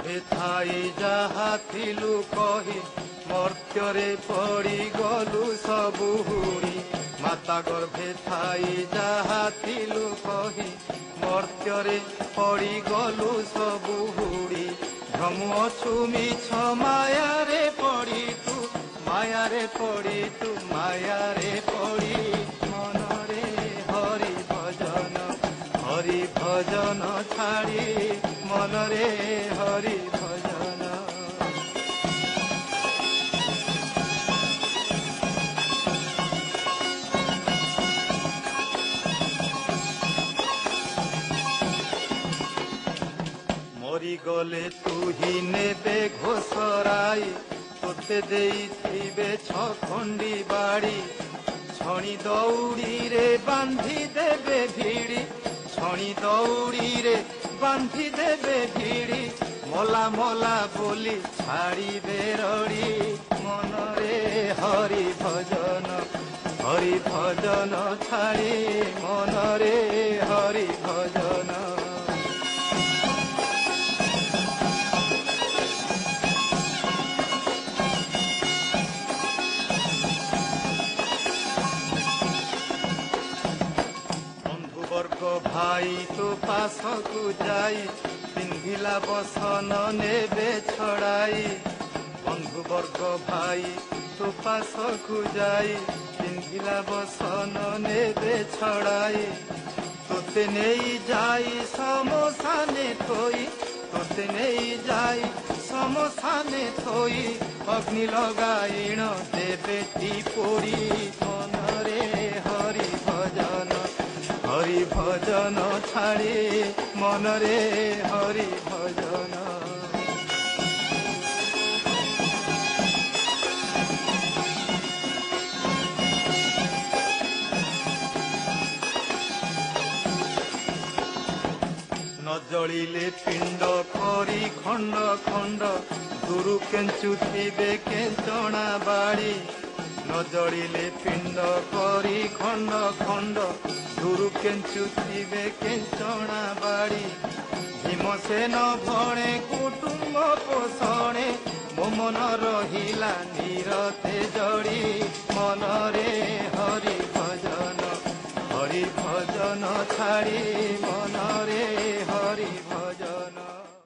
ଗର୍ଭେ ଥାଇ ଯାହା ଥିଲୁ କହି ମର୍ତ୍ତ୍ୟରେ ପଡ଼ିଗଲୁ ସବୁ ହୁଡ଼ି। ମାତା ଗର୍ଭେ ଥାଇ ଯାହା ଥିଲୁ କହି ମର୍ତ୍ତ୍ୟରେ ପଡ଼ିଗଲୁ ସବୁ ହୁଡ଼ି। ଭ୍ରମ ଅଛୁ ମିଛ ମାୟାରେ ପଡ଼ି ତୁ, ମାୟାରେ ପଡ଼ି ତୁ, ମାୟାରେ ପଡ଼ି ମନରେ ହରି ଭଜନ, ହରି ଭଜନ ଛାଡ଼ି ମନରେ ହରି ଭଜନ। ମରିଗଲେ ତୁହି ନେବେ ଘୋଷରାଇ, ତୋତେ ଦେଇଥିବେ ଛଖଣ୍ଡି ବାଡ଼ି। ଛଣି ଦଉଡ଼ିରେ ବାନ୍ଧି ଦେବେ ଭିଡ଼ି, ଛଣି ଦଉଡ଼ିରେ ବାନ୍ଧି ଦେବେ ଭିଡ଼ି। ମଲା ମଲା ବୋଲି ଛାଡ଼ିବେ ରଡ଼ି, ମନରେ ହରି ଭଜନ, ହରି ଭଜନ ଛାଡ଼ି ମନରେ ହରି ଭଜନ। ବର୍ଗ ଭାଇ ତୋ ପାଶକୁ ଯାଇ, ପିନ୍ଧିଲା ବସନ ନେବେ ଛଡ଼ାଇ। ବନ୍ଧୁ ବର୍ଗ ଭାଇ ତୋ ପାଶକୁ ଯାଇ, ପିନ୍ଧିଲା ବସନ ନେବେ ଛଡ଼ାଇ। ତୋତେ ନେଇ ଯାଇ ସମସାନେ ଥୋଇ, ତୋତେ ନେଇ ଯାଇ ସମସାନେ ଥୋଇ। ଅଗ୍ନି ଲଗାଇଣ ଦେବେ ଟି ପୋଡ଼ି, ମନରେ ହରି ଭଜନ, ହରି ଭଜନ ଛାଡ଼ି ମନରେ ହରି ଭଜନ। ନ ଜଳିଲେ ପିଣ୍ଡ କରି ଖଣ୍ଡ ଖଣ୍ଡ, ଦୂରୁ କେଞ୍ଚୁଥିବେ କେଞ୍ଚଣା ବାଡ଼ି। ନ ଜଳିଲେ ପିଣ୍ଡ କରି ଖଣ୍ଡ ଖଣ୍ଡ, ଦୂରୁ କେଞ୍ଚୁଥିବେ କେଞ୍ଚଣା ବାଡ଼ି। ଭୀମସେନ ଭଣେ କୁଟୁମ୍ବ ପୋଷଣେ, ମୋ ମନ ରହିଲା ନିରତେ ଜଡ଼ି। ମନରେ ହରି ଭଜନ, ହରି ଭଜନ ଛାଡ଼ି ମନରେ ହରି